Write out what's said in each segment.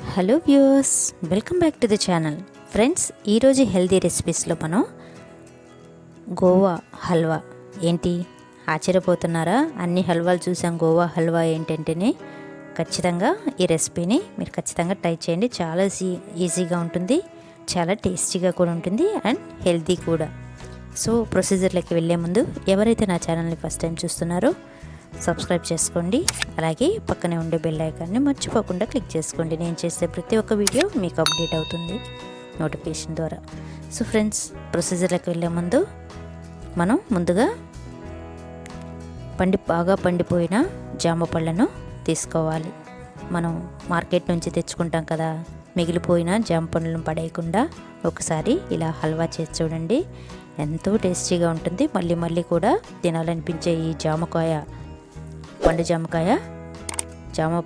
Hello viewers, welcome back to the channel. Friends, ఈరోజు healthy రెసిపీస్లో మనం గోవా హల్వా ఏంటి ఆశ్చర్యపోతున్నారా? అన్ని హల్వాలు చూసాం, గోవా హల్వా ఏంటంటేనే ఖచ్చితంగా ఈ రెసిపీని మీరు ఖచ్చితంగా ట్రై చేయండి. చాలా ఈజీగా ఉంటుంది, చాలా టేస్టీగా కూడా ఉంటుంది అండ్ హెల్దీ కూడా. సో ప్రొసీజర్లోకి వెళ్ళే ముందు ఎవరైతే నా ఛానల్ని ఫస్ట్ టైం చూస్తున్నారో సబ్స్క్రైబ్ చేసుకోండి. అలాగే పక్కనే ఉండే బెల్ ఐకాన్ని మర్చిపోకుండా క్లిక్ చేసుకోండి. నేను చేసే ప్రతి ఒక్క వీడియో మీకు అప్డేట్ అవుతుంది నోటిఫికేషన్ ద్వారా. సో ఫ్రెండ్స్, ప్రొసీజర్లోకి వెళ్ళే ముందు మనం ముందుగా బాగా పండిపోయిన జామ పళ్ళను తీసుకోవాలి. మనం మార్కెట్ నుంచి తెచ్చుకుంటాం కదా, మిగిలిపోయిన జామ పండ్లను పడేయకుండా ఒకసారి ఇలా హల్వా చేసి చూడండి. ఎంతో టేస్టీగా ఉంటుంది. మళ్ళీ మళ్ళీ కూడా తినాలనిపించే ఈ జామ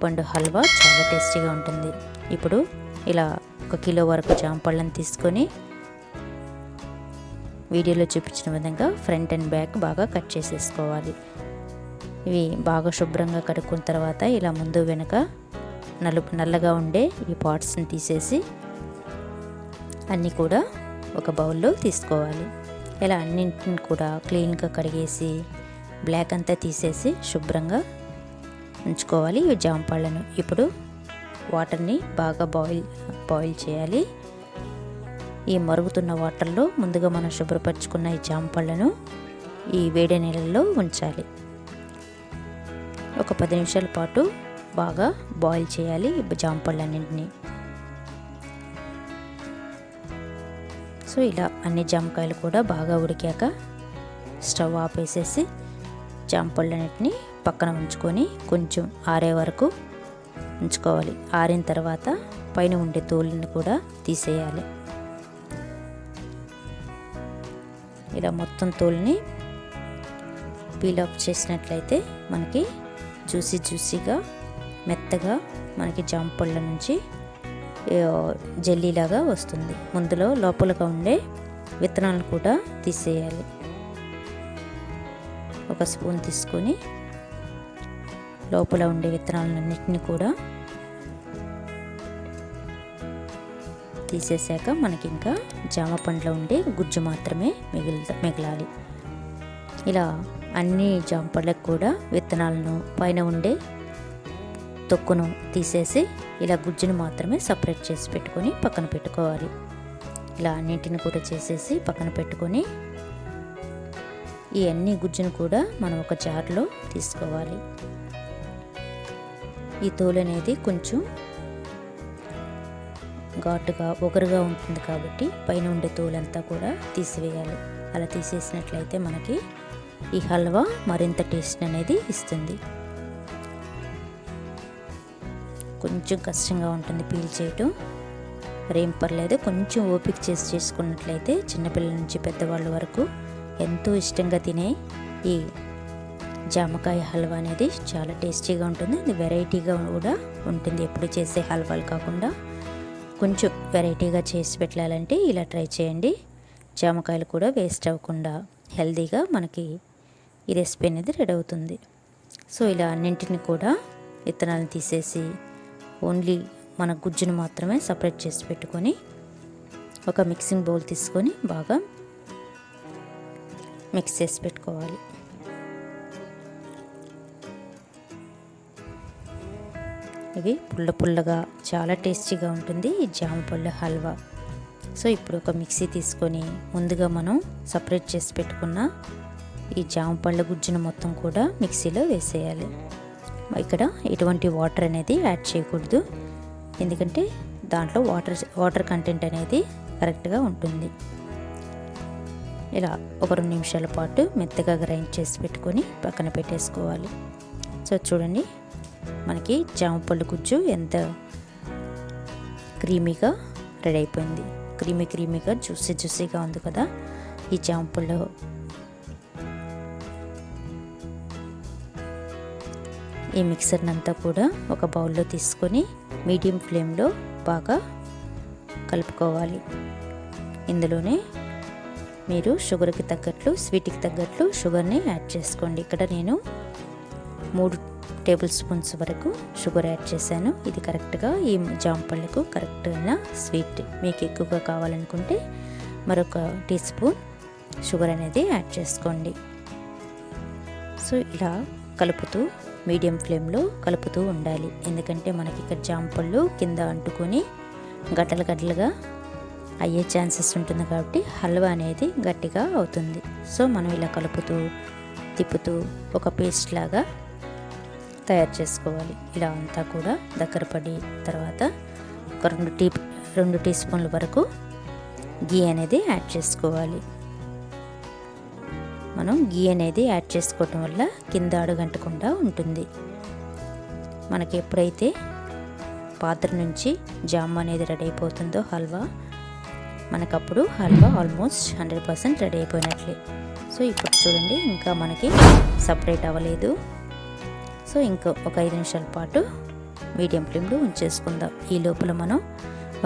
పండు హల్వా చాలా టేస్టీగా ఉంటుంది. ఇప్పుడు ఇలా 1 కిలో వరకు జామ పళ్ళను తీసుకొని వీడియోలో చూపించిన విధంగా ఫ్రంట్ అండ్ బ్యాక్ బాగా కట్ చేసేసుకోవాలి. ఇవి బాగా శుభ్రంగా కడుక్కున్న తర్వాత ఇలా ముందు వెనుక నల్లగా ఉండే ఈ పార్ట్స్ని తీసేసి అన్నీ కూడా ఒక బౌల్లో తీసుకోవాలి. ఇలా అన్నింటిని కూడా క్లీన్గా కడిగేసి బ్లాక్ అంతా తీసేసి శుభ్రంగా ఉంచుకోవాలి ఈ జామపళ్ళను. ఇప్పుడు వాటర్ని బాగా బాయిల్ చేయాలి. ఈ మరుగుతున్న వాటర్లో ముందుగా మనం శుభ్రపరచుకున్న ఈ జామపళ్ళను ఈ వేడి నీళ్ళల్లో ఉంచాలి. ఒక 10 నిమిషాల పాటు బాగా బాయిల్ చేయాలి ఈ జామపళ్ళన్నింటినీ. సో ఇలా అన్ని జామకాయలు కూడా బాగా ఉడికాక స్టవ్ ఆపేసేసి జామపళ్ళన్నిటిని పక్కన ఉంచుకొని కొంచెం ఆరే వరకు ఉంచుకోవాలి. ఆరిన తర్వాత పైన ఉండే తోలుని కూడా తీసేయాలి. ఇలా మొత్తం తోలుని పీల్ ఆఫ్ చేసినట్లయితే మనకి జ్యూసీగా మెత్తగా మనకి జామపళ్ళ నుంచి జెల్లీలాగా వస్తుంది. ముందులో లోపలగా ఉండే విత్తనాలను కూడా తీసేయాలి. ఒక స్పూన్ తీసుకొని లోపల ఉండే విత్తనాలన్నింటినీ కూడా తీసేసాక మనకి ఇంకా జామ పండ్లో ఉండే గుజ్జు మాత్రమే మిగలాలి. ఇలా అన్ని జామ పళ్ళకు కూడా విత్తనాలను పైన ఉండే తొక్కును తీసేసి ఇలా గుజ్జును మాత్రమే సపరేట్ చేసి పెట్టుకొని పక్కన పెట్టుకోవాలి. ఇలా అన్నింటిని కూడా చేసేసి పక్కన పెట్టుకొని ఈ అన్ని గుజ్జును కూడా మనం ఒక జార్లో తీసుకోవాలి. ఈ తోలు అనేది కొంచెం ఘాటుగా ఒగరుగా ఉంటుంది కాబట్టి పైన ఉండే తోలంతా కూడా తీసివేయాలి. అలా తీసేసినట్లయితే మనకి ఈ హల్వా మరింత టేస్ట్ అనేది ఇస్తుంది. కొంచెం కష్టంగా ఉంటుంది పీల్ చేయటం, మరేం పర్లేదు. కొంచెం ఓపిక చేసుకున్నట్లయితే చిన్నపిల్లల నుంచి పెద్దవాళ్ళ వరకు ఎంతో ఇష్టంగా తినే ఈ జామకాయ హల్వా అనేది చాలా టేస్టీగా ఉంటుంది. అది వెరైటీగా కూడా ఉంటుంది. ఎప్పుడు చేసే హల్వాలు కాకుండా కొంచెం వెరైటీగా చేసి పెట్టాలంటే ఇలా ట్రై చేయండి. జామకాయలు కూడా వేస్ట్ అవ్వకుండా హెల్తీగా మనకి ఈ రెసిపీ అనేది రెడీ అవుతుంది. సో ఇలా అన్నింటిని కూడా విత్తనాలను తీసేసి ఓన్లీ మన గుజ్జును మాత్రమే సపరేట్ చేసి పెట్టుకొని ఒక మిక్సింగ్ బౌల్ తీసుకొని బాగా మిక్స్ చేసి పెట్టుకోవాలి. ఇవి పుల్లగా చాలా టేస్టీగా ఉంటుంది ఈ జామ పళ్ళ హల్వా. సో ఇప్పుడు ఒక మిక్సీ తీసుకొని ముందుగా మనం సపరేట్ చేసి పెట్టుకున్న ఈ జామ పళ్ళ గుజ్జును మొత్తం కూడా మిక్సీలో వేసేయాలి. ఇక్కడ ఎటువంటి వాటర్ అనేది యాడ్ చేయకూడదు, ఎందుకంటే దాంట్లో వాటర్ కంటెంట్ అనేది కరెక్ట్గా ఉంటుంది. ఇలా ఒక 2 నిమిషాల పాటు మెత్తగా గ్రైండ్ చేసి పెట్టుకొని పక్కన పెట్టేసుకోవాలి. సో చూడండి, మనకి జామపళ్ళు గుజ్జు ఎంత క్రీమీగా రెడీ అయిపోయింది. క్రీమీగా జ్యూసీగా ఉంది కదా ఈ జామపళ్ళు. ఈ మిక్సర్ని అంతా కూడా ఒక బౌల్లో తీసుకొని మీడియం ఫ్లేమ్లో బాగా కలుపుకోవాలి. ఇందులోనే మీరు స్వీట్కి తగ్గట్లు షుగర్ని యాడ్ చేసుకోండి. ఇక్కడ నేను 3 టేబుల్ స్పూన్స్ వరకు షుగర్ యాడ్ చేశాను. ఇది కరెక్ట్గా ఈ జాంపళ్ళకు కరెక్ట్ అయిన స్వీట్. మీకు ఎక్కువగా కావాలనుకుంటే మరొక టీ స్పూన్ షుగర్ అనేది యాడ్ చేసుకోండి. సో ఇలా కలుపుతూ మీడియం ఫ్లేమ్లో కలుపుతూ ఉండాలి. ఎందుకంటే మనకి ఇక్కడ జాంపళ్ళు కింద అంటుకొని గడ్డలు గడ్డలుగా అయ్యే ఛాన్సెస్ ఉంటుంది కాబట్టి హల్వా అనేది గట్టిగా అవుతుంది. సో మనం ఇలా కలుపుతూ తిప్పుతూ ఒక పేస్ట్ లాగా తయారు చేసుకోవాలి. ఇలా అంతా కూడా దగ్గర పడి తర్వాత ఒక 2 టీ స్పూన్ల వరకు గీ అనేది యాడ్ చేసుకోవాలి. మనం గీ అనేది యాడ్ చేసుకోవటం వల్ల కింద అడుగంటకుండా ఉంటుంది. మనకి ఎప్పుడైతే పాత్ర నుంచి జామ్ అనేది రెడీ అయిపోతుందో హల్వా, మనకప్పుడు హల్వా ఆల్మోస్ట్ 100% రెడీ అయిపోయినట్లే. సో ఇప్పుడు చూడండి, ఇంకా మనకి సపరేట్ అవ్వలేదు. సో ఇంకా ఒక 5 నిమిషాల పాటు మీడియం ఫ్లేమ్లో ఉంచేసుకుందాం. ఈ లోపల మనం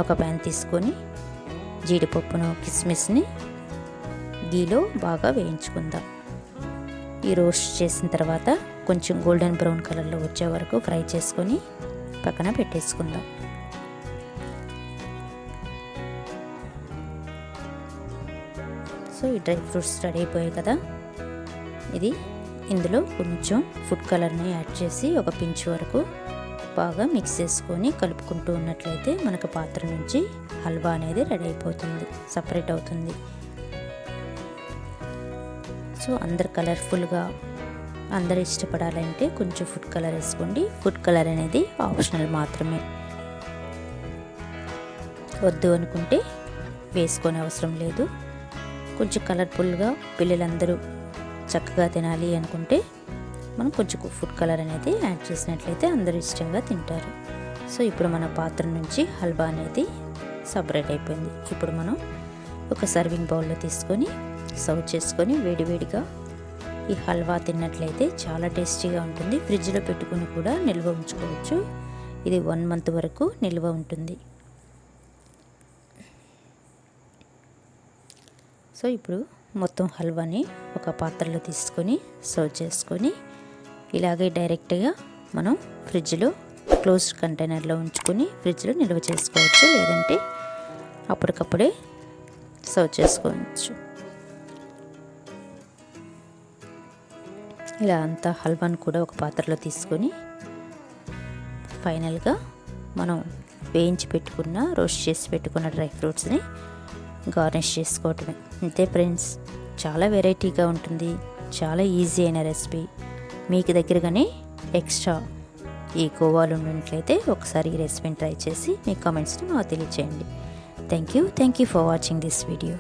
ఒక ప్యాన్ తీసుకొని జీడిపప్పును కిస్మిస్ని గీలో బాగా వేయించుకుందాం. ఈ రోస్ట్ చేసిన తర్వాత కొంచెం గోల్డెన్ బ్రౌన్ కలర్లో వచ్చే వరకు ఫ్రై చేసుకొని పక్కన పెట్టేసుకుందాం. సో ఈ డ్రై ఫ్రూట్స్ రెడీ అయిపోయాయి కదా. ఇందులో కొంచెం ఫుడ్ కలర్ని యాడ్ చేసి ఒక పించ్ వరకు బాగా మిక్స్ చేసుకొని కలుపుకుంటూ ఉన్నట్లయితే మనకు పాత్ర నుంచి హల్వా అనేది రెడీ అయిపోతుంది, సపరేట్ అవుతుంది. సో అందరు కలర్ఫుల్గా అందరు ఇష్టపడాలంటే కొంచెం ఫుడ్ కలర్ వేసుకోండి. ఫుడ్ కలర్ అనేది ఆప్షనల్ మాత్రమే. వద్దు అనుకుంటే వేసుకునే అవసరం లేదు. కొంచెం కలర్ఫుల్గా పిల్లలందరూ చక్కగా తినాలి అనుకుంటే మనం కొంచెం ఫుడ్ కలర్ అనేది యాడ్ చేసినట్లయితే అందరూ ఇష్టంగా తింటారు. సో ఇప్పుడు మన పాత్ర నుంచి హల్వా అనేది సపరేట్ అయిపోయింది. ఇప్పుడు మనం ఒక సర్వింగ్ బౌల్లో తీసుకొని సర్వ్ చేసుకొని వేడివేడిగా ఈ హల్వా తిన్నట్లయితే చాలా టేస్టీగా ఉంటుంది. ఫ్రిడ్జ్లో పెట్టుకుని కూడా నిల్వ ఉంచుకోవచ్చు. ఇది 1 మంత్ వరకు నిల్వ ఉంటుంది. సో ఇప్పుడు మొత్తం హల్వాని ఒక పాత్రలో తీసుకొని సర్వ్ చేసుకొని ఇలాగే డైరెక్ట్గా మనం ఫ్రిడ్జ్లో క్లోజ్డ్ కంటైనర్లో ఉంచుకొని ఫ్రిడ్జ్లో నిల్వ చేసుకోవచ్చు, లేదంటే అప్పటికప్పుడే సర్వ్ చేసుకోవచ్చు. ఇలా అంతా హల్వాని కూడా ఒక పాత్రలో తీసుకొని ఫైనల్గా మనం వేయించి పెట్టుకున్న రోస్ట్ చేసి పెట్టుకున్న డ్రై ఫ్రూట్స్ని గార్నిష్ చేసుకోవటమే. అంతే ఫ్రెండ్స్, చాలా వెరైటీగా ఉంటుంది, చాలా ఈజీ అయిన రెసిపీ. మీకు దగ్గరగానే ఎక్స్ట్రా ఈ గోవాలు ఉన్నట్లయితే ఒకసారి ఈ రెసిపీని ట్రై చేసి మీ కామెంట్స్ని మాకు తెలియచేయండి. Thank you for watching this video.